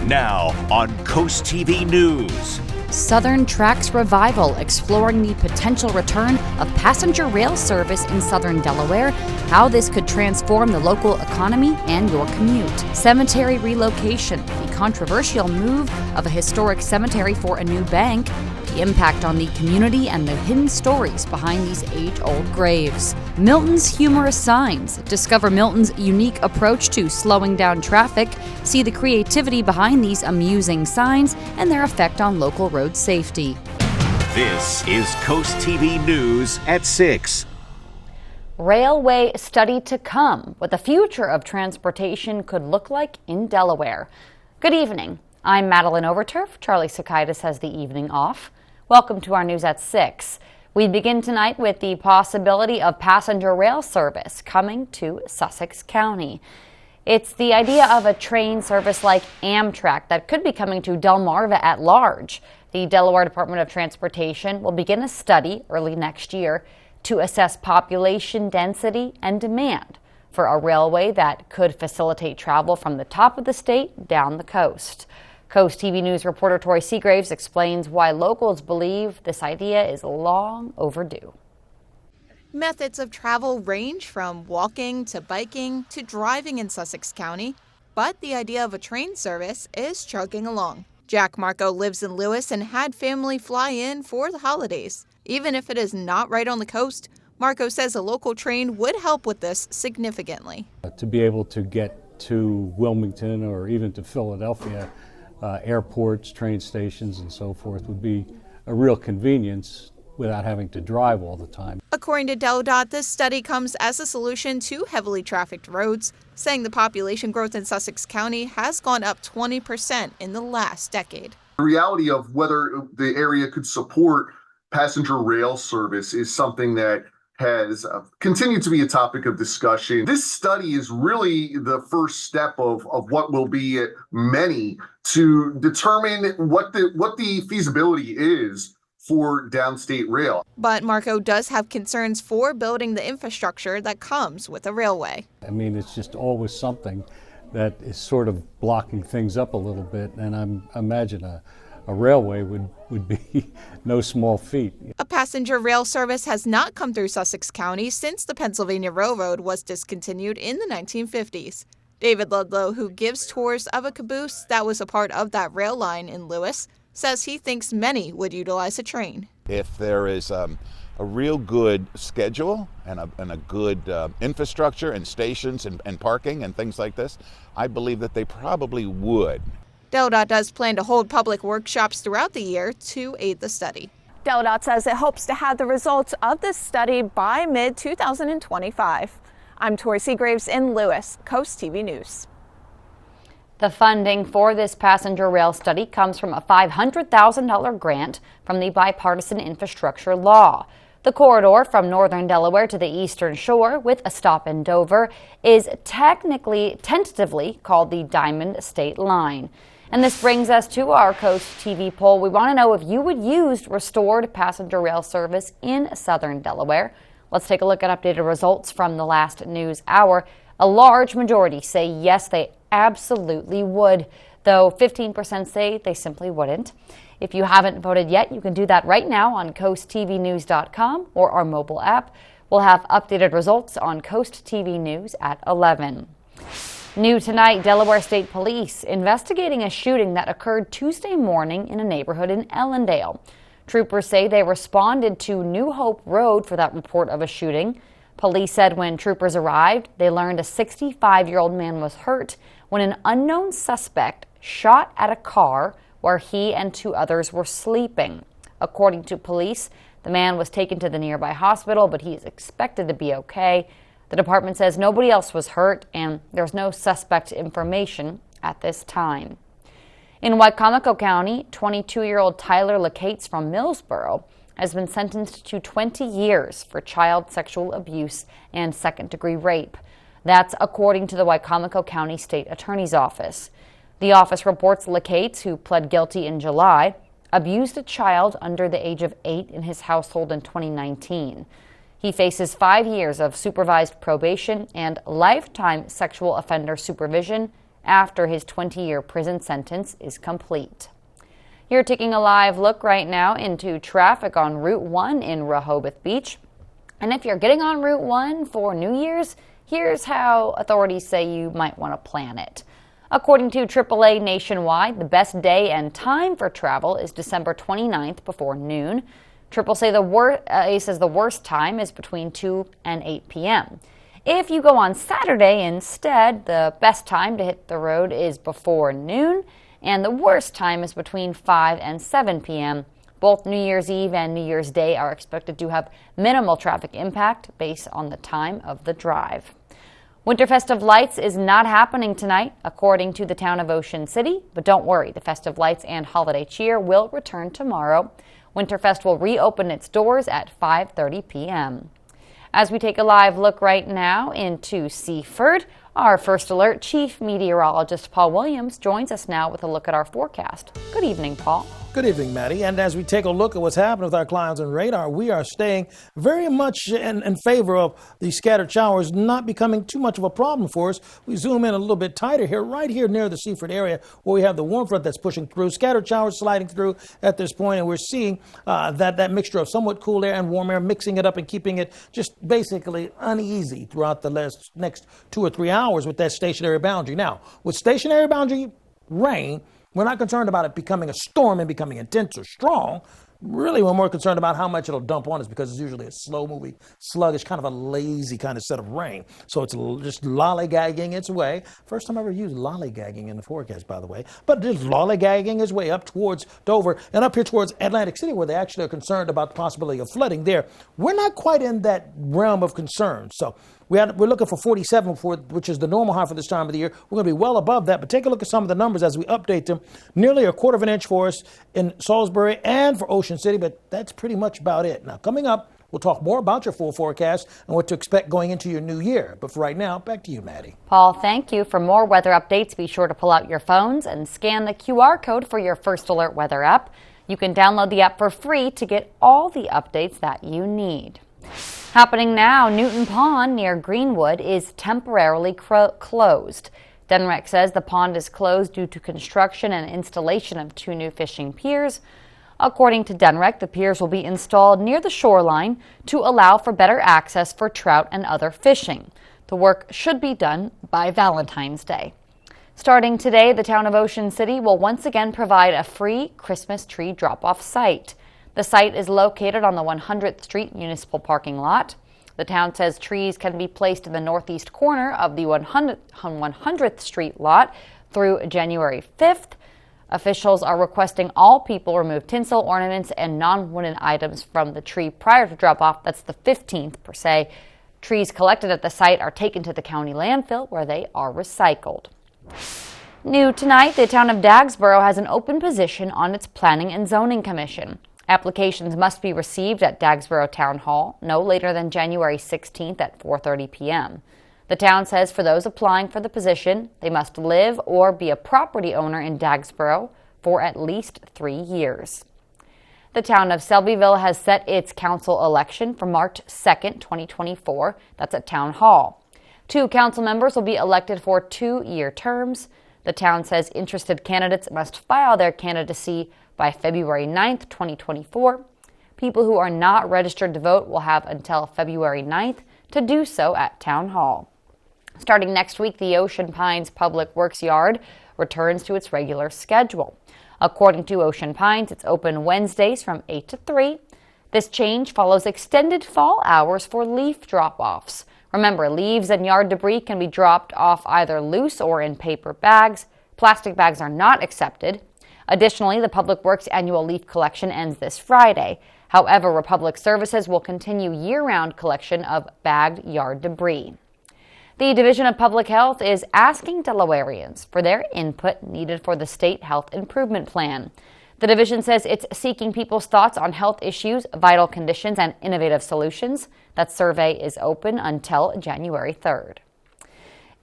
Now on CoastTV News. Southern Tracks Revival, exploring the potential return of passenger rail service in southern Delaware, how this could transform the local economy and your commute. Cemetery relocation, the controversial move of a historic cemetery for a new bank, the impact on the community and the hidden stories behind these age-old graves. Milton's humorous signs, discover Milton's unique approach to slowing down traffic, see the creativity behind these amusing signs and their effect on local road safety. This is CoastTV News at 6. Railway study to come, what the future of transportation could look like in Delaware. Good evening. I'm Madeline Overturf. Charlie Sakaitis has the evening off. Welcome to our news at 6. We begin tonight with the possibility of passenger rail service coming to Sussex County. It's the idea of a train service like Amtrak that could be coming to Delmarva at large. The Delaware Department of Transportation will begin a study early next year to assess population density and demand for a railway that could facilitate travel from the top of the state down the coast. Coast TV News reporter Tori Seagraves explains why locals believe this idea is long overdue. Methods of travel range from walking to biking to driving in Sussex County, but the idea of a train service is chugging along. Jack Marco lives in Lewis and had family fly in for the holidays. Even if it is not right on the coast, Marco says a local train would help with this significantly. To be able to get to Wilmington or even to Philadelphia, airports, train stations, and so forth would be a real convenience without having to drive all the time. According to DelDOT, this study comes as a solution to heavily trafficked roads, saying the population growth in Sussex County has gone up 20% in the last decade. The reality of whether the area could support passenger rail service is something that has continued to be a topic of discussion. This study is really the first step of what will be many to determine what the feasibility is for downstate rail. But Marco does have concerns for building the infrastructure that comes with a railway. I mean, it's just always something that is sort of blocking things up a little bit, and I imagine a railway would be no small feat. A passenger rail service has not come through Sussex County since the Pennsylvania Railroad was discontinued in the 1950s. David Ludlow, who gives tours of a caboose that was a part of that rail line in Lewis, says he thinks many would utilize a train. If there is a real good schedule and a good infrastructure and stations and parking and things like this, I believe that they probably would. DelDOT does plan to hold public workshops throughout the year to aid the study. DelDOT says it hopes to have the results of this study by mid-2025. I'm Tori Seagraves in Lewis, Coast TV News. The funding for this passenger rail study comes from a $500,000 grant from the Bipartisan Infrastructure Law. The corridor from northern Delaware to the eastern shore, with a stop in Dover, is tentatively called the Diamond State Line. And this brings us to our Coast TV poll. We want to know if you would use restored passenger rail service in southern Delaware. Let's take a look at updated results from the last news hour. A large majority say yes, they absolutely would, though 15% say they simply wouldn't. If you haven't voted yet, you can do that right now on coasttvnews.com or our mobile app. We'll have updated results on Coast TV News at 11. New tonight, Delaware State Police investigating a shooting that occurred Tuesday morning in a neighborhood in Ellendale. Troopers say they responded to New Hope Road for that report of a shooting. Police said when troopers arrived, they learned a 65-year-old man was hurt when an unknown suspect shot at a car where he and two others were sleeping. According to police, the man was taken to the nearby hospital, but he is expected to be okay. The department says nobody else was hurt and there's no suspect information at this time. In Wicomico County, 22-year-old Tyler Lacates from Millsboro has been sentenced to 20 years for child sexual abuse and second-degree rape. That's according to the Wicomico County State Attorney's Office. The office reports Lacates, who pled guilty in July, abused a child under the age of 8 in his household in 2019. He faces 5 years of supervised probation and lifetime sexual offender supervision after his 20-year prison sentence is complete. You're taking a live look right now into traffic on Route 1 in Rehoboth Beach. And if you're getting on Route 1 for New Year's, here's how authorities say you might want to plan it. According to AAA Nationwide, the best day and time for travel is December 29th before noon. AAA says the worst time is between 2 and 8 p.m. If you go on Saturday instead, the best time to hit the road is before noon, and the worst time is between 5 and 7 p.m. Both New Year's Eve and New Year's Day are expected to have minimal traffic impact based on the time of the drive. Winter Festive Lights is not happening tonight, according to the town of Ocean City, but don't worry, the Festive Lights and holiday cheer will return tomorrow. Winterfest will reopen its doors at 5:30 p.m. As we take a live look right now into Seaford, our First Alert Chief Meteorologist Paul Williams joins us now with a look at our forecast. Good evening, Paul. Good evening, Maddie. And as we take a look at what's happening with our clouds and radar, we are staying very much in favor of the scattered showers not becoming too much of a problem for us. We zoom in a little bit tighter here, right here near the Seaford area, where we have the warm front that's pushing through, scattered showers sliding through at this point, and we're seeing that mixture of somewhat cool air and warm air, mixing it up and keeping it just basically uneasy throughout the next 2 or 3 hours with that stationary boundary. Now, with stationary boundary rain, we're not concerned about it becoming a storm and becoming intense or strong. Really, we're more concerned about how much it'll dump on us, because it's usually a slow-moving, sluggish, kind of a lazy kind of set of rain. So it's just lollygagging its way. First time I ever used lollygagging in the forecast, by the way. But just lollygagging its way up towards Dover and up here towards Atlantic City, where they actually are concerned about the possibility of flooding there. We're not quite in that realm of concern. So we're looking for 47, which is the normal high for this time of the year. We're going to be well above that, but take a look at some of the numbers as we update them. Nearly a quarter of an inch for us in Salisbury and for Ocean City, but that's pretty much about it. Now, coming up, we'll talk more about your full forecast and what to expect going into your new year. But for right now, back to you, Maddie. Paul, thank you. For more weather updates, be sure to pull out your phones and scan the QR code for your First Alert weather app. You can download the app for free to get all the updates that you need. Happening now, Newton Pond near Greenwood is temporarily closed. DENREC says the pond is closed due to construction and installation of 2 new fishing piers. According to DENREC, the piers will be installed near the shoreline to allow for better access for trout and other fishing. The work should be done by Valentine's Day. Starting today, the town of Ocean City will once again provide a free Christmas tree drop-off site. The site is located on the 100th Street Municipal Parking Lot. The town says trees can be placed in the northeast corner of the 100th Street lot through January 5th. Officials are requesting all people remove tinsel, ornaments, and non-wooden items from the tree prior to drop-off. That's the 15th per se. Trees collected at the site are taken to the county landfill where they are recycled. New tonight, the town of Dagsboro has an open position on its Planning and Zoning Commission. Applications must be received at Dagsboro Town Hall no later than January 16th at 4:30 p.m. The town says for those applying for the position, they must live or be a property owner in Dagsboro for at least 3 years. The town of Selbyville has set its council election for March 2nd, 2024. That's at Town Hall. 2 council members will be elected for 2-year terms. The town says interested candidates must file their candidacy by February 9th, 2024. People who are not registered to vote will have until February 9th to do so at Town Hall. Starting next week, the Ocean Pines Public Works Yard returns to its regular schedule. According to Ocean Pines, it's open Wednesdays from 8 to 3. This change follows extended fall hours for leaf drop-offs. Remember, leaves and yard debris can be dropped off either loose or in paper bags. Plastic bags are not accepted. Additionally, the Public Works annual leaf collection ends this Friday. However, Republic Services will continue year-round collection of bagged yard debris. The Division of Public Health is asking Delawareans for their input needed for the State Health Improvement Plan. The division says it's seeking people's thoughts on health issues, vital conditions, and innovative solutions. That survey is open until January 3rd.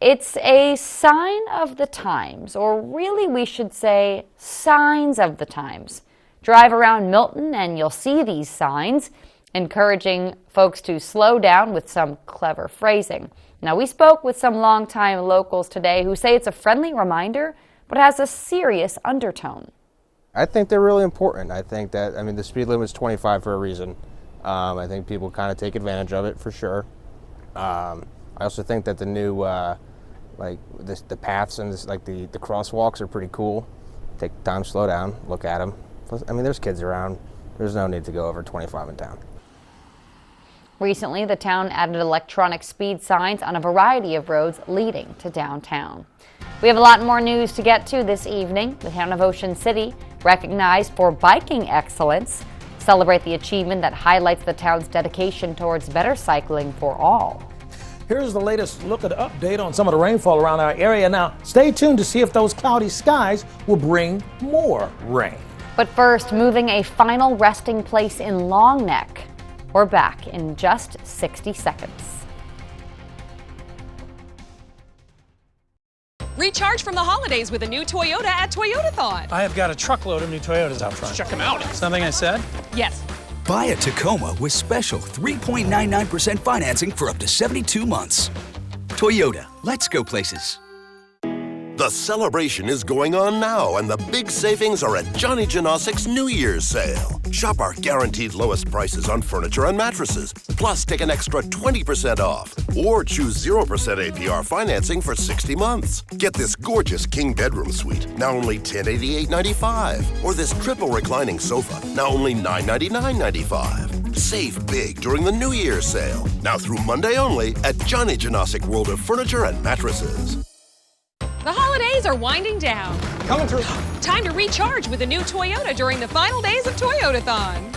It's a sign of the times, or really we should say signs of the times. Drive around Milton and you'll see these signs, encouraging folks to slow down with some clever phrasing. Now, we spoke with some longtime locals today who say it's a friendly reminder, but has a serious undertone. I think they're really important. I think that, the speed limit is 25 for a reason. I think people kind of take advantage of it for sure. I also think that the new, the paths and the crosswalks are pretty cool. Take time, slow down, look at them. Plus, there's kids around. There's no need to go over 25 in town. Recently, the town added electronic speed signs on a variety of roads leading to downtown. We have a lot more news to get to this evening. The town of Ocean City, recognized for biking excellence, celebrate the achievement that highlights the town's dedication towards better cycling for all. Here's the latest look at the update on some of the rainfall around our area. Now, stay tuned to see if those cloudy skies will bring more rain. But first, moving a final resting place in Long Neck. We're back in just 60 seconds. Recharge from the holidays with a new Toyota at Toyotathon. I have got a truckload of new Toyotas out front. Check them out. Something I said? Yes. Buy a Tacoma with special 3.99% financing for up to 72 months. Toyota, let's go places. The celebration is going on now, and the big savings are at Johnny Janosic's New Year's sale. Shop our guaranteed lowest prices on furniture and mattresses, plus take an extra 20% off, or choose 0% APR financing for 60 months. Get this gorgeous king bedroom suite, now only $1,088.95, or this triple reclining sofa, now only $999.95. Save big during the New Year's sale, now through Monday only at Johnny Janosic World of Furniture and Mattresses. The holidays are winding down. Coming through. Time to recharge with a new Toyota during the final days of Toyotathon.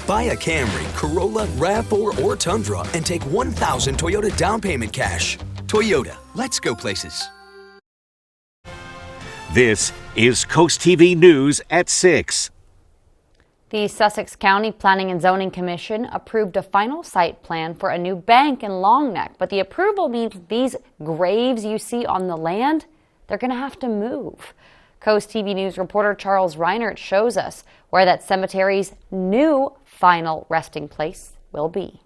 Buy a Camry, Corolla, RAV4, or Tundra and take $1,000 Toyota down payment cash. Toyota, let's go places. This is Coast TV News at 6. The Sussex County Planning and Zoning Commission approved a final site plan for a new bank in Long Neck, but the approval means these graves you see on the land, they're going to have to move. Coast TV News reporter Charles Reinert shows us where that cemetery's new final resting place will be.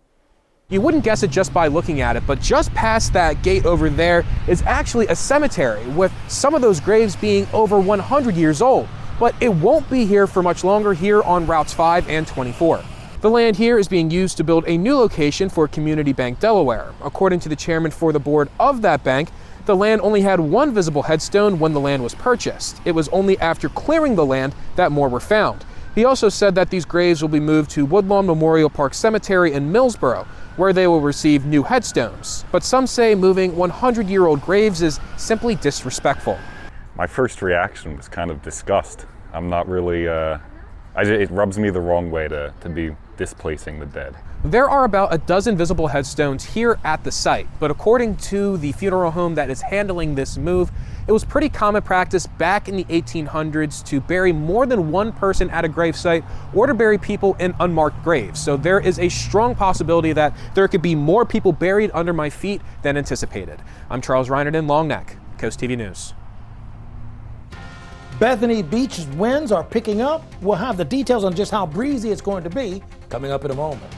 You wouldn't guess it just by looking at it, but just past that gate over there is actually a cemetery with some of those graves being over 100 years old. But it won't be here for much longer here on Routes 5 and 24. The land here is being used to build a new location for Community Bank Delaware. According to the chairman for the board of that bank, the land only had one visible headstone when the land was purchased. It was only after clearing the land that more were found. He also said that these graves will be moved to Woodlawn Memorial Park Cemetery in Millsboro, where they will receive new headstones. But some say moving 100-year-old graves is simply disrespectful. My first reaction was kind of disgust. I'm not really, it rubs me the wrong way to be displacing the dead. There are about a dozen visible headstones here at the site, but according to the funeral home that is handling this move, it was pretty common practice back in the 1800s to bury more than one person at a gravesite or to bury people in unmarked graves. So there is a strong possibility that there could be more people buried under my feet than anticipated. I'm Charles Reinert in Long Neck, Coast TV News. Bethany Beach's winds are picking up. We'll have the details on just how breezy it's going to be coming up in a moment.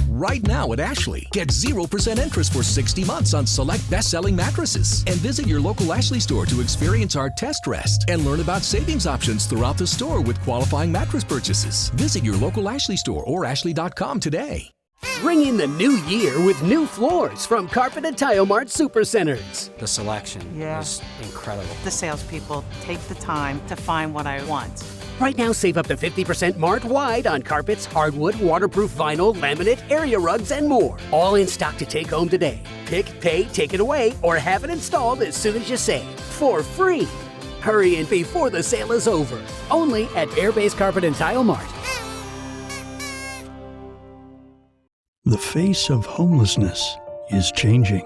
Right now at Ashley, get 0% interest for 60 months on select best-selling mattresses. And visit your local Ashley store to experience our test rest and learn about savings options throughout the store with qualifying mattress purchases. Visit your local Ashley store or ashley.com today. Ring in the new year with new floors from Carpet and Tile Mart Supercenters. The selection is incredible. The salespeople take the time to find what I want. Right now, save up to 50% Mart-wide on carpets, hardwood, waterproof vinyl, laminate, area rugs, and more. All in stock to take home today. Pick, pay, take it away, or have it installed as soon as you save. For free. Hurry in before the sale is over. Only at Airbase Carpet and Tile Mart. The face of homelessness is changing.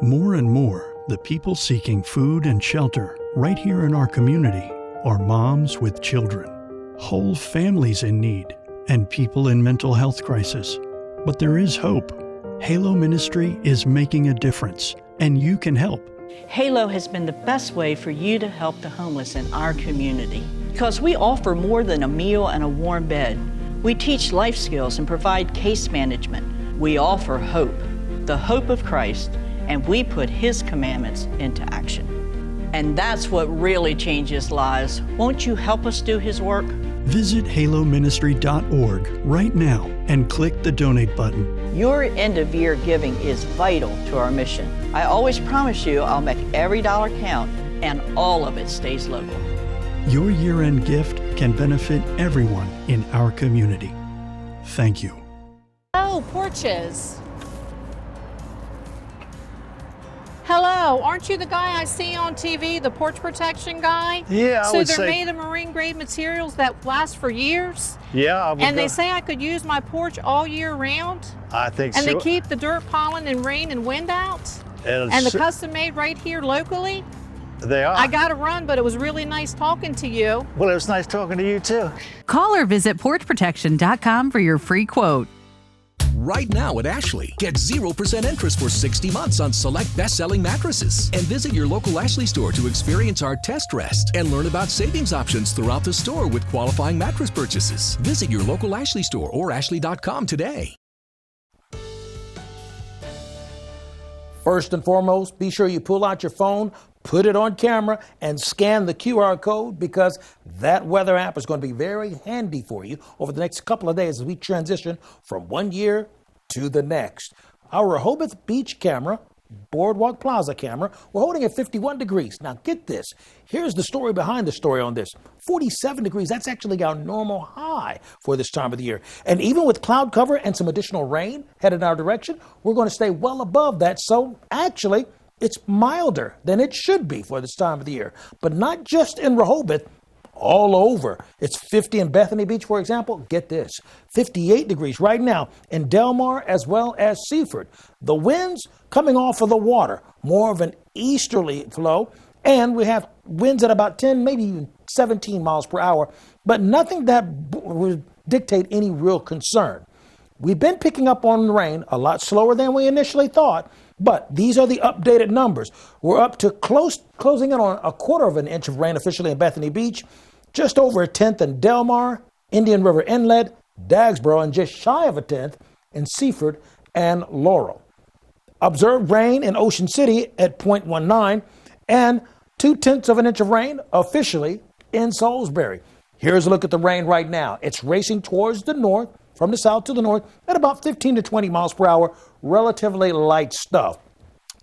More and more, the people seeking food and shelter right here in our community are moms with children, whole families in need, and people in mental health crisis. But there is hope. Halo Ministry is making a difference, and you can help. Halo has been the best way for you to help the homeless in our community because we offer more than a meal and a warm bed. We teach life skills and provide case management. We offer hope, the hope of Christ, and we put His commandments into action. And that's what really changes lives. Won't you help us do His work? Visit haloministry.org right now and click the donate button. Your end-of-year giving is vital to our mission. I always promise you I'll make every dollar count, and all of it stays local. Your year-end gift can benefit everyone in our community. Thank you. Oh, porches. Hello, aren't you the guy I see on TV, the porch protection guy? Yeah, I would So they're say- made of marine grade materials that last for years? Yeah, I would And go- they say I could use my porch all year round? I think And so. they keep the dirt, pollen, and rain and wind out? And And the so- custom made right here locally? They are. I got to run, but it was really nice talking to you. Well, it was nice talking to you too. Call or visit porchprotection.com for your free quote. Right now at Ashley, get 0% interest for 60 months on select best-selling mattresses. And visit your local Ashley store to experience our test rest and learn about savings options throughout the store with qualifying mattress purchases. Visit your local Ashley store or ashley.com today. First and foremost, be sure you pull out your phone, put it on camera, and scan the QR code, because that weather app is going to be very handy for you over the next couple of days as we transition from one year to the next. Our Rehoboth Beach camera, Boardwalk Plaza camera, we're holding at 51 degrees. Now get this, here's the story behind the story on this. 47 degrees, that's actually our normal high for this time of the year. And even with cloud cover and some additional rain headed our direction, we're going to stay well above that. So actually, it's milder than it should be for this time of the year. But not just in Rehoboth, all over. It's 50 in Bethany Beach, for example. Get this, 58 degrees right now in Del Mar as well as Seaford. The winds coming off of the water, more of an easterly flow, and we have winds at about 10, maybe even 17 miles per hour, but nothing that would dictate any real concern. We've been picking up on the rain a lot slower than we initially thought, but these are the updated numbers. We're up to closing in on 1/4 of an inch of rain officially in Bethany Beach, just over 1/10 in Del Mar, Indian River Inlet, Dagsboro, and just shy of 1/10 in Seaford and Laurel. Observed rain in Ocean City at 0.19 and 2/10 of an inch of rain officially in Salisbury. Here's a look at the rain right now. It's racing towards the north, from the south to the north, at about 15 to 20 miles per hour, relatively light stuff.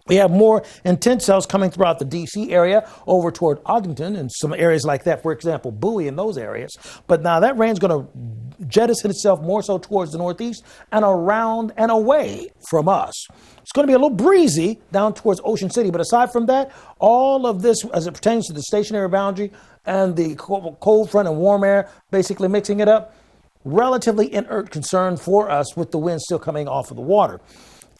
We have more intense cells coming throughout the D.C. area over toward Ogden and some areas like that, for example, Bowie in those areas. But now that rain's going to jettison itself more so towards the northeast and around and away from us. It's going to be a little breezy down towards Ocean City, but aside from that, all of this as it pertains to the stationary boundary and the cold front and warm air basically mixing it up, relatively inert concern for us with the wind still coming off of the water.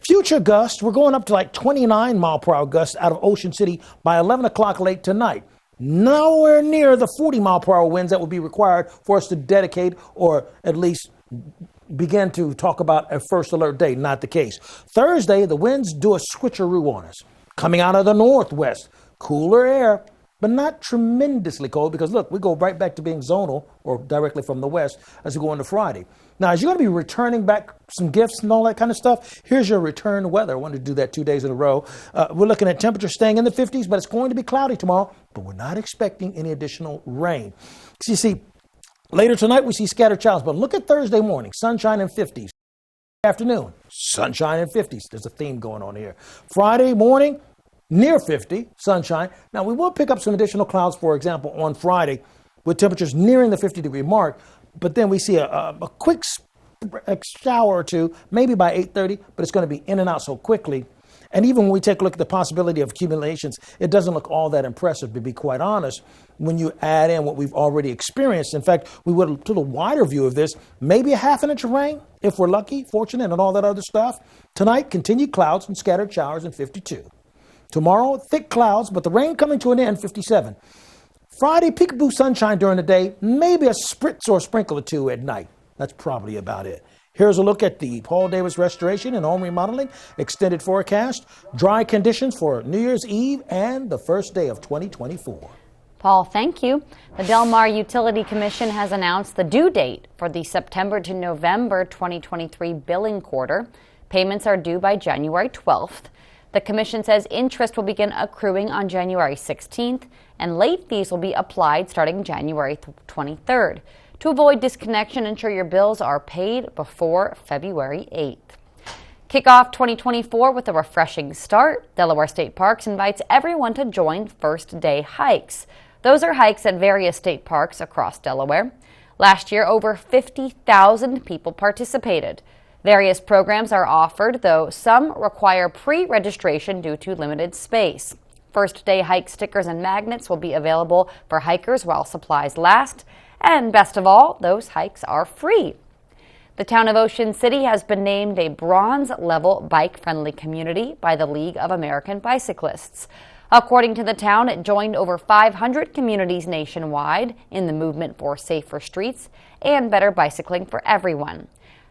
Future gusts, we're going up to like 29 mile per hour gusts out of Ocean City by 11 o'clock late tonight. Nowhere near the 40 mile per hour winds that would be required for us to dedicate or at least begin to talk about a first alert day. Not the case. Thursday, the winds do a switcheroo on us. Coming out of the northwest, cooler air, but not tremendously cold because look, we go right back to being zonal or directly from the west as we go into Friday. Now, as you're going to be returning back some gifts and all that kind of stuff, here's your return weather. I wanted to do that 2 days in a row. We're looking at temperatures staying in the 50s, but it's going to be cloudy tomorrow, but we're not expecting any additional rain. So you see, later tonight we see scattered showers, but look at Thursday morning, sunshine in 50s. Afternoon, sunshine in 50s. There's a theme going on here. Friday morning, near 50, sunshine. Now, we will pick up some additional clouds, for example, on Friday with temperatures nearing the 50-degree mark, but then we see a quick shower or two, maybe by 8:30, but it's going to be in and out so quickly. And even when we take a look at the possibility of accumulations, it doesn't look all that impressive, to be quite honest, when you add in what we've already experienced. In fact, we would, to the wider view of this, maybe a half an inch of rain, if we're lucky, fortunate, and all that other stuff. Tonight, continued clouds and scattered showers in 52. Tomorrow, thick clouds, but the rain coming to an end, 57. Friday, peekaboo sunshine during the day, maybe a spritz or a sprinkle or two at night. That's probably about it. Here's a look at the Paul Davis Restoration and Home Remodeling extended forecast. Dry conditions for New Year's Eve and the first day of 2024. Paul, thank you. The Del Mar Utility Commission has announced the due date for the September to November 2023 billing quarter. Payments are due by January 12th. The commission says interest will begin accruing on January 16th, and late fees will be applied starting January 23rd. To avoid disconnection, ensure your bills are paid before February 8th. Kick off 2024 with a refreshing start. Delaware State Parks invites everyone to join First Day Hikes. Those are hikes at various state parks across Delaware. Last year, over 50,000 people participated. Various programs are offered, though some require pre-registration due to limited space. First Day Hike stickers and magnets will be available for hikers while supplies last. And best of all, those hikes are free. The town of Ocean City has been named a bronze-level bike-friendly community by the League of American Bicyclists. According to the town, it joined over 500 communities nationwide in the movement for safer streets and better bicycling for everyone.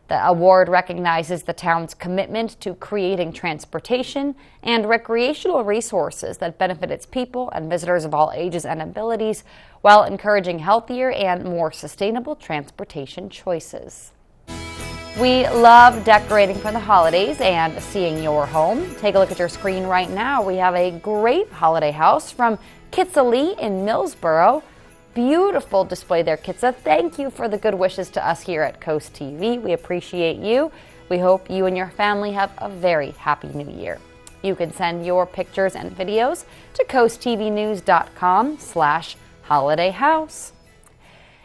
The award recognizes the town's commitment to creating transportation and recreational resources that benefit its people and visitors of all ages and abilities, while encouraging healthier and more sustainable transportation choices. We love decorating for the holidays and seeing your home. Take a look at your screen right now. We have a great holiday house from Kitsalee in Millsboro. Beautiful display there, Kitsa. Thank you for the good wishes to us here at Coast TV. We appreciate you. We hope you and your family have a very happy new year. You can send your pictures and videos to coasttvnews.com/holidayhouse.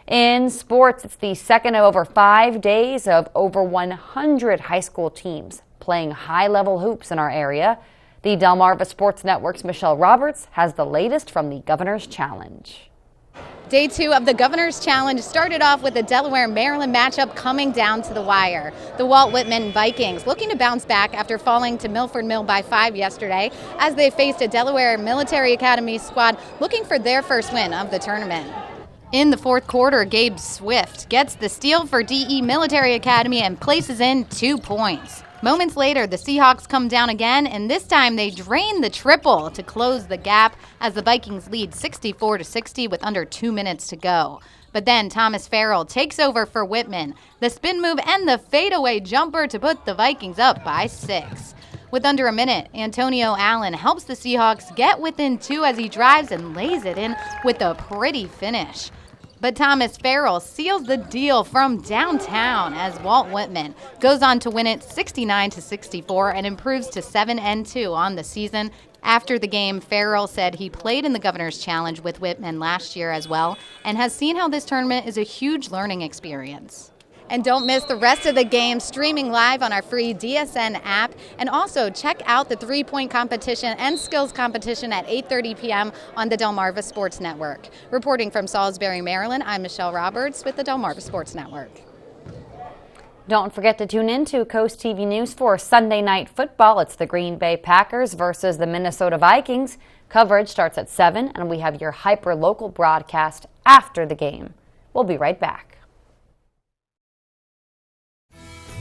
In sports, it's the second of over 5 days of over 100 high school teams playing high-level hoops in our area. The Delmarva Sports Network's Michelle Roberts has the latest from the Governor's Challenge. Day 2 of the Governor's Challenge started off with the Delaware-Maryland matchup coming down to the wire. The Walt Whitman Vikings looking to bounce back after falling to Milford Mill by 5 yesterday as they faced a Delaware Military Academy squad looking for their first win of the tournament. In the fourth quarter, Gabe Swift gets the steal for DE Military Academy and places in 2 points. Moments later, the Seahawks come down again, and this time they drain the triple to close the gap as the Vikings lead 64-60 with under 2 minutes to go. But then Thomas Farrell takes over for Whitman, the spin move and the fadeaway jumper to put the Vikings up by 6. With under a minute, Antonio Allen helps the Seahawks get within 2 as he drives and lays it in with a pretty finish. But Thomas Farrell seals the deal from downtown as Walt Whitman goes on to win it 69-64 and improves to 7-2 on the season. After the game, Farrell said he played in the Governor's Challenge with Whitman last year as well and has seen how this tournament is a huge learning experience. And don't miss the rest of the game streaming live on our free DSN app. And also check out the 3-point competition and skills competition at 8:30 p.m. on the Delmarva Sports Network. Reporting from Salisbury, Maryland, I'm Michelle Roberts with the Delmarva Sports Network. Don't forget to tune in to Coast TV News for Sunday Night Football. It's the Green Bay Packers versus the Minnesota Vikings. Coverage starts at 7, and we have your hyper-local broadcast after the game. We'll be right back.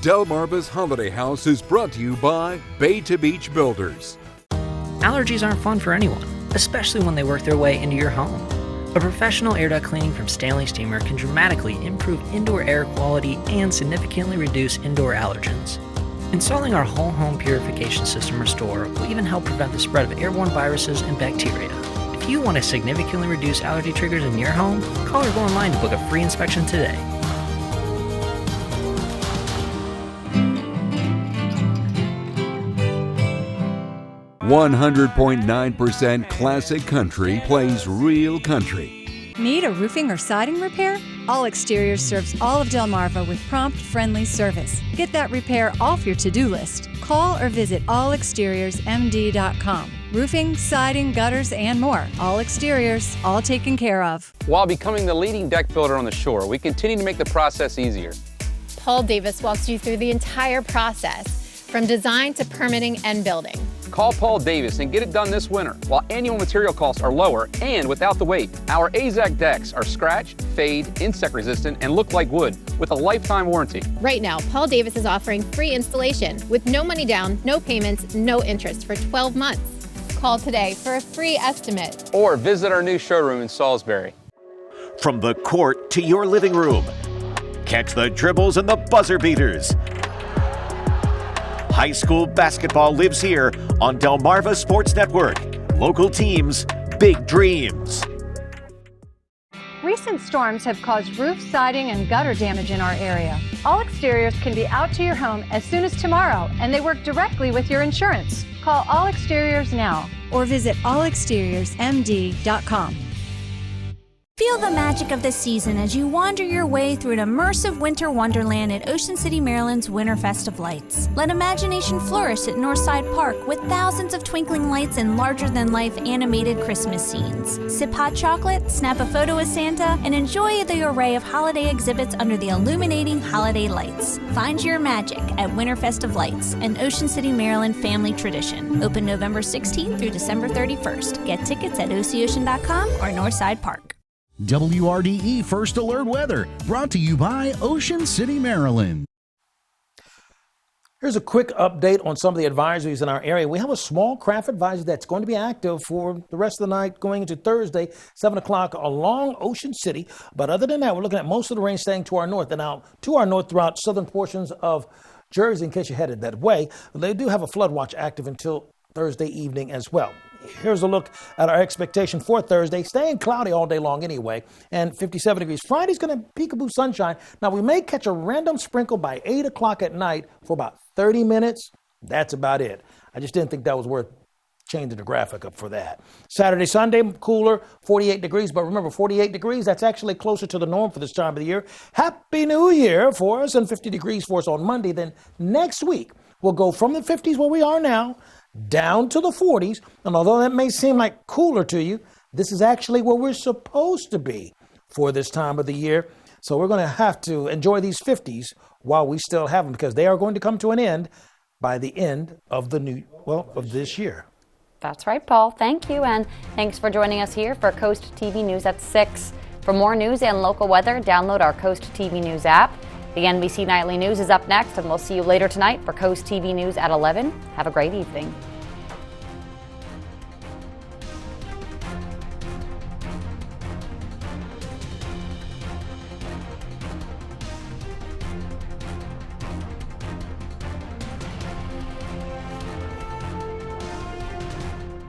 Delmarva's Holiday House is brought to you by Bay to Beach Builders. Allergies aren't fun for anyone, especially when they work their way into your home. A professional air duct cleaning from Stanley Steamer can dramatically improve indoor air quality and significantly reduce indoor allergens. Installing our whole home purification system Restore will even help prevent the spread of airborne viruses and bacteria. If you want to significantly reduce allergy triggers in your home, call or go online to book a free inspection today. 100.9% classic country plays real country. Need a roofing or siding repair? All Exteriors serves all of Delmarva with prompt, friendly service. Get that repair off your to-do list. Call or visit allexteriorsmd.com. Roofing, siding, gutters, and more. All Exteriors, all taken care of. While becoming the leading deck builder on the shore, we continue to make the process easier. Paul Davis walks you through the entire process, from design to permitting and building. Call Paul Davis and get it done this winter while annual material costs are lower and without the wait. Our AZAC decks are scratch, fade, insect resistant, and look like wood with a lifetime warranty. Right now, Paul Davis is offering free installation with no money down, no payments, no interest for 12 months. Call today for a free estimate. Or visit our new showroom in Salisbury. From the court to your living room, catch the dribbles and the buzzer beaters. High school basketball lives here on Delmarva Sports Network. Local teams, big dreams. Recent storms have caused roof, siding, and gutter damage in our area. All Exteriors can be out to your home as soon as tomorrow, and they work directly with your insurance. Call All Exteriors now or visit allexteriorsmd.com. Feel the magic of the season as you wander your way through an immersive winter wonderland at Ocean City, Maryland's Winterfest of Lights. Let imagination flourish at Northside Park with thousands of twinkling lights and larger-than-life animated Christmas scenes. Sip hot chocolate, snap a photo with Santa, and enjoy the array of holiday exhibits under the illuminating holiday lights. Find your magic at Winterfest of Lights, an Ocean City, Maryland family tradition. Open November 16th through December 31st. Get tickets at OCOcean.com or Northside Park. WRDE First Alert Weather, brought to you by Ocean City, Maryland. Here's a quick update on some of the advisories in our area. We have a small craft advisory that's going to be active for the rest of the night going into Thursday, 7 o'clock along Ocean City. But other than that, we're looking at most of the rain staying to our north and out to our north throughout southern portions of Jersey in case you're headed that way. They do have a flood watch active until Thursday evening as well. Here's a look at our expectation for Thursday. Staying cloudy all day long anyway, and 57 degrees. Friday's going to peekaboo sunshine. Now, we may catch a random sprinkle by 8 o'clock at night for about 30 minutes. That's about it. I just didn't think that was worth changing the graphic up for that. Saturday, Sunday, cooler, 48 degrees. But remember, 48 degrees, that's actually closer to the norm for this time of the year. Happy New Year for us, and 50 degrees for us on Monday. Then next week, we'll go from the 50s where we are now down to the 40s. And although that may seem like cooler to you, this is actually where we're supposed to be for this time of the year. So we're going to have to enjoy these 50s while we still have them, because they are going to come to an end by the end of of this year. That's right, Paul. Thank you. And thanks for joining us here for Coast TV News at 6. For more news and local weather, download our Coast TV News app. The NBC Nightly News is up next, and we'll see you later tonight for Coast TV News at 11. Have a great evening.